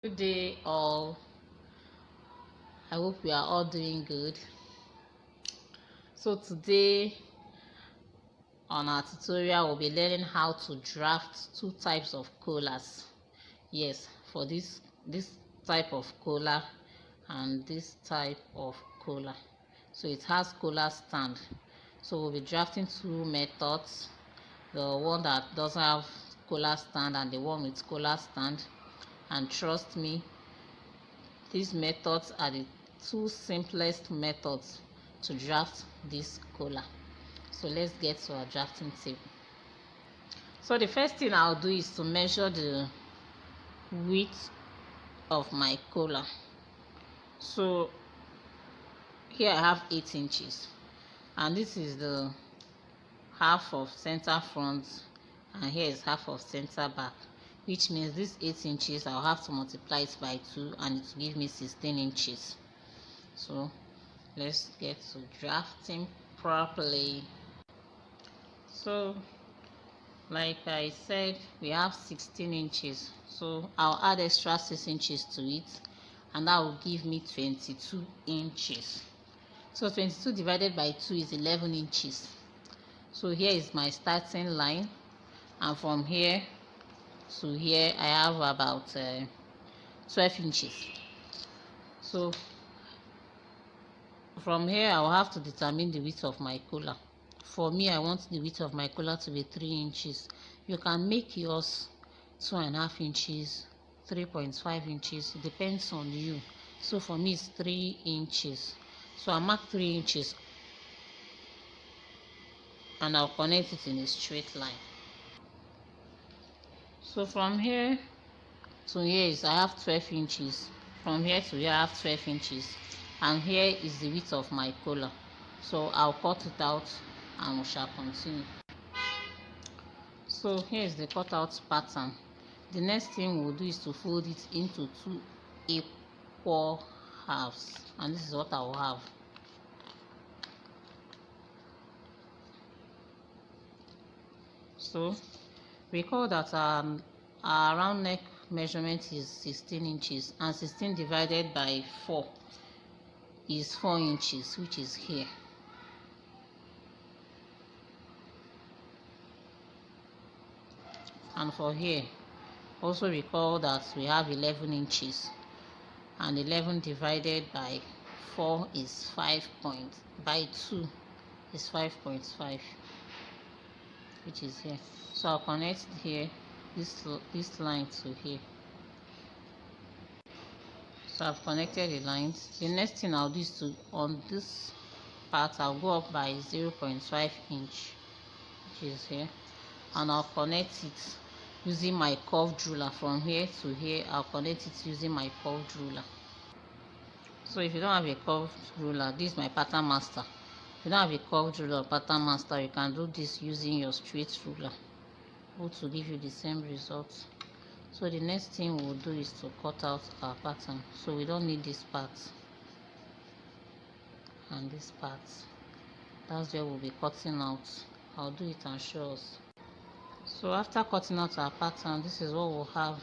Good day all. I hope we are all doing good. So today on our tutorial we'll be learning how to draft two types of colas. Yes, for this type of cola and this type of cola. So it has cola stand. So we'll be drafting two methods, the one that doesn't have cola stand and the one with cola stand. And trust me, these methods are the two simplest methods to draft this cola. So let's get to our drafting table. So the first thing I'll do is to measure the width of my cola. So here I have 8 inches, and this is the half of center front, and here is half of center back, which means this 8 inches I'll have to multiply it by 2 and it will give me 16 inches. So let's get to drafting properly. So like I said, we have 16 inches, so I'll add extra 6 inches to it, and that will give me 22 inches. So 22 divided by 2 is 11 inches. So here is my starting line, and from here to here I have about 12 inches. So from here I will have to determine the width of my cola. For me, I want the width of my cola to be 3 inches. You can make yours 2.5 inches, 3.5 inches. It depends on you. So for me, it's 3 inches. So I mark 3 inches and I'll connect it in a straight line. So from here to here is I have 12 inches. From here to here I have 12 inches. And here is the width of my cola. So I'll cut it out and we shall continue. So here is the cutout pattern. The next thing we'll do is to fold it into 2 equal halves, and this is what I will have. So recall that our round neck measurement is 16 inches, and 16 divided by 4 is 4 inches, which is here. And for here, also recall that we have 11 inches, and 11 divided by 4 is 5 by 2 is 5.5, which is here. So I'll connect here this line to here. So I've connected the lines. The next thing I'll do is to, on this part, I'll go up by 0.5 inch, which is here, and I'll connect it using my curved ruler. From here to here, I'll connect it using my curved ruler. So if you don't have a curved ruler, this is my pattern master. If you don't have a curved ruler or pattern master, you can do this using your straight ruler, both will give you the same results. So the next thing we'll do is to cut out our pattern. So we don't need this part and this part. That's where we'll be cutting out. I'll do it and show us. So after cutting out our pattern, this is what we'll have.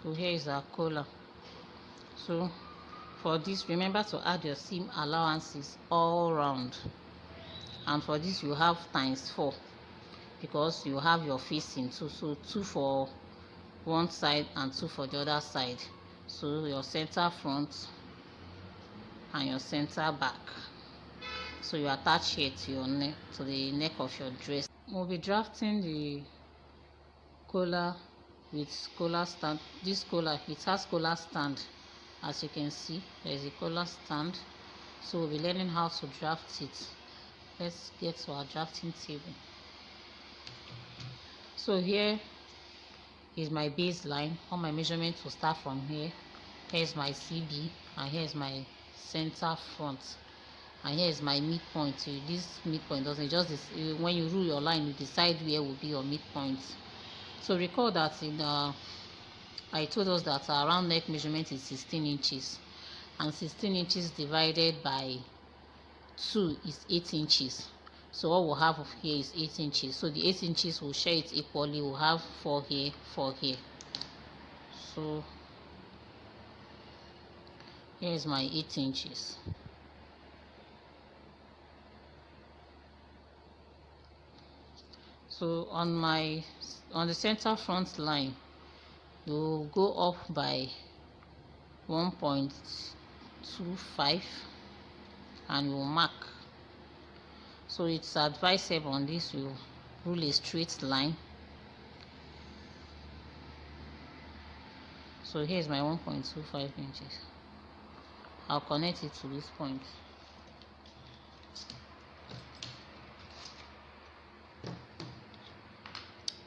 So here is our cola. So for this, remember to add your seam allowances all round, and for this you have ×4 because you have your facing too. So 2 for one side and 2 for the other side. So your center front and your center back. So you attach here to your neck, to the neck of your dress. We'll be drafting the cola with cola stand. This cola, it has cola stand. As you can see, there is a cola stand. So we'll be learning how to draft it. Let's get to our drafting table. So here is my baseline. All my measurements will start from here. Here is my CB, and here is my center front, and here is my midpoint. So this midpoint doesn't just when you rule your line, you decide where will be your midpoint. So recall that in I told us that our round neck measurement is 16 inches, and 16 inches divided by 2 is 8 inches. So what we'll have here is 8 inches. So the 8 inches will share it equally. We'll have 4 here, 4 here. So Here is my 8 inches. So on the center front line, you go up by 1.25 and you mark. So it's advisable on this you rule a straight line. So here's my 1.25 inches. I'll connect it to this point.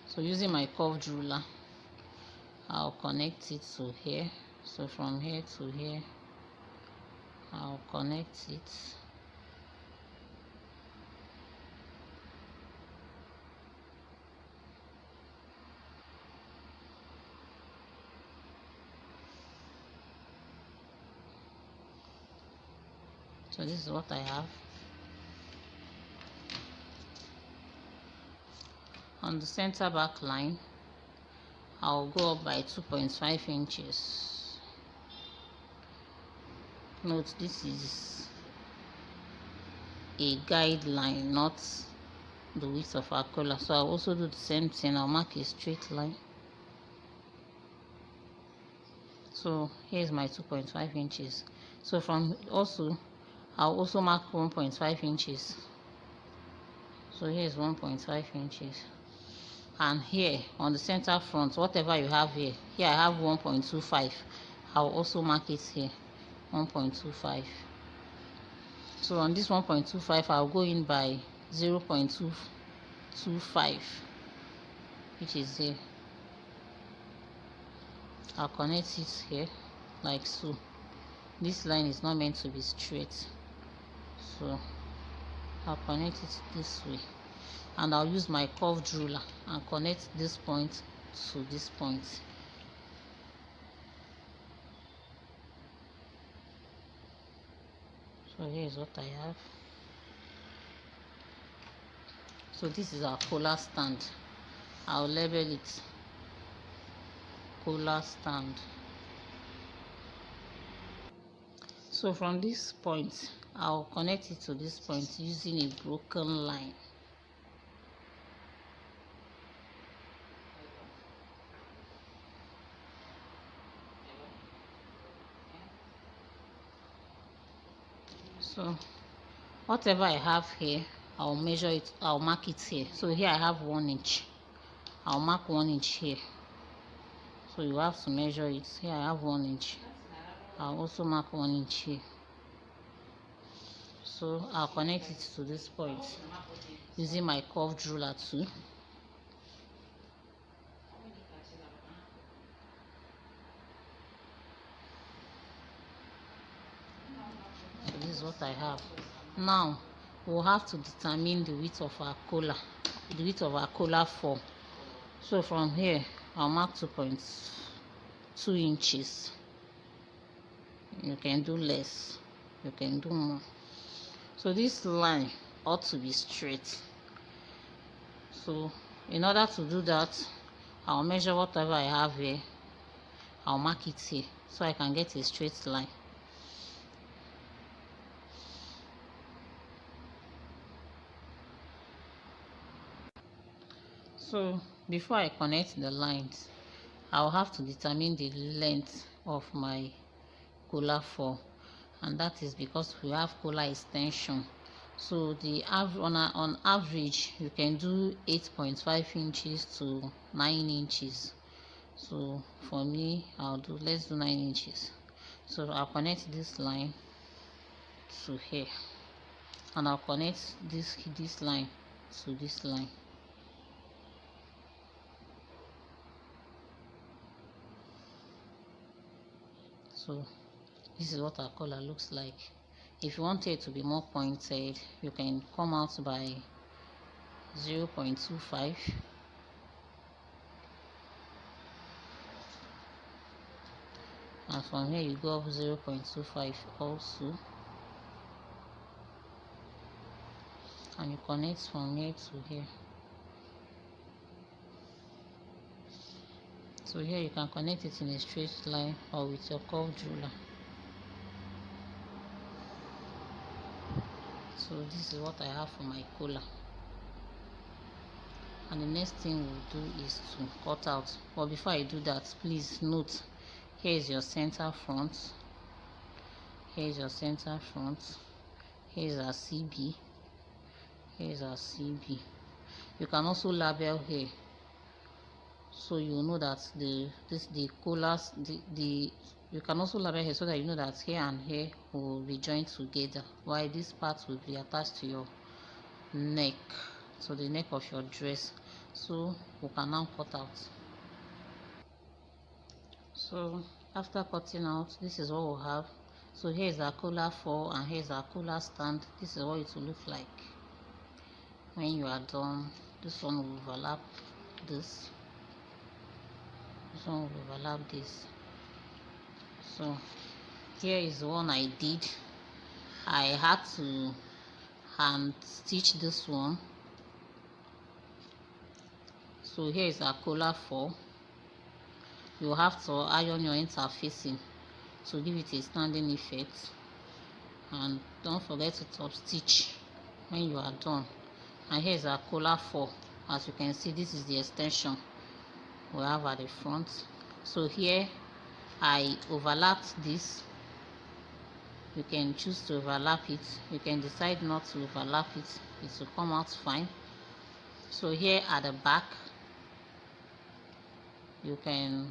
So using my curved ruler, I'll connect it to here. So from here to here, I'll connect it. So this is what I have. On the center back line, I'll go up by 2.5 inches. Note this is a guideline, not the width of our collar. So I'll also do the same thing. I'll mark a straight line. So here's my 2.5 inches. So from also, I'll also mark 1.5 inches. So here's 1.5 inches. And here on the center front, whatever you have here I have 1.25. I'll also mark it here, 1.25. So on this 1.25, I'll go in by 0.225, which is here. I'll connect it here like so. This line is not meant to be straight, so I'll connect it this way, and I'll use my curved ruler and connect this point to this point. So here's what I have. So this is our collar stand. I'll label it collar stand. So from this point, I'll connect it to this point using a broken line. So whatever I have here, I'll measure it, I'll mark it here. So here I have 1 inch. I'll mark 1 inch here. So you have to measure it. Here I have 1 inch. I'll also mark 1 inch here. So I'll connect it to this point using my curved ruler too. So this is what I have. Now we'll have to determine the width of our collar, the width of our collar form. So from here, I'll mark 2.2 inches. You can do less, you can do more. So this line ought to be straight. So in order to do that, I'll measure whatever I have here. I'll mark it here so I can get a straight line. So before I connect the lines, I'll have to determine the length of my collar form, and that is because we have collar extension. So the on average you can do 8.5 inches to 9 inches. So for me, let's do 9 inches. So I'll connect this line to here, and I'll connect this line to this line. So this is what our collar looks like. If you want it to be more pointed, you can come out by 0.25. And from here you go up 0.25 also, and you connect from here to here. So here you can connect it in a straight line or with your curved ruler. So this is what I have for my cooler, and the next thing we'll do is to cut out. But before I do that, please note, here is your center front, here is your center front, here is our CB, here is our CB. You can also label here, so you know that the coolers, you can also label here so that you know that here and here will be joined together, while this part will be attached to your neck, so the neck of your dress. So we can now cut out. So after cutting out, this is what we have. So here is our cooler 4 and here is our cooler stand. This is what it will look like when you are done. This one will overlap this, this one will overlap this. So here is the one I did. I had to hand stitch this one. So here is our cooler 4. You have to iron your interfacing to give it a standing effect, and don't forget to top stitch when you are done. And here is our cooler 4. As you can see, this is the extension we have at the front. So here I overlapped this. You can choose to overlap it, you can decide not to overlap it, it will come out fine. So here at the back, you can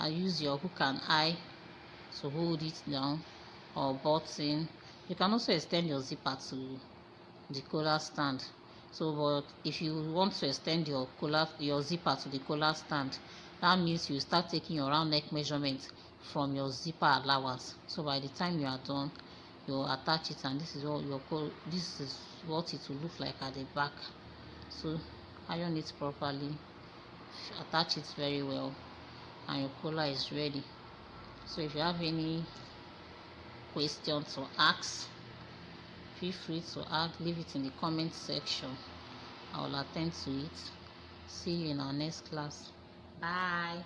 use your hook and eye to hold it down, or button. You can also extend your zipper to the collar stand. So but if you want to extend your zipper to the collar stand, that means you start taking your round neck measurement from your zipper allowance. So by the time you are done, you attach it, and this is what it will look like at the back. So iron it properly, attach it very well, and your collar is ready. So if you have any questions to ask, feel free to ask, leave it in the comment section. I will attend to it. See you in our next class. Bye.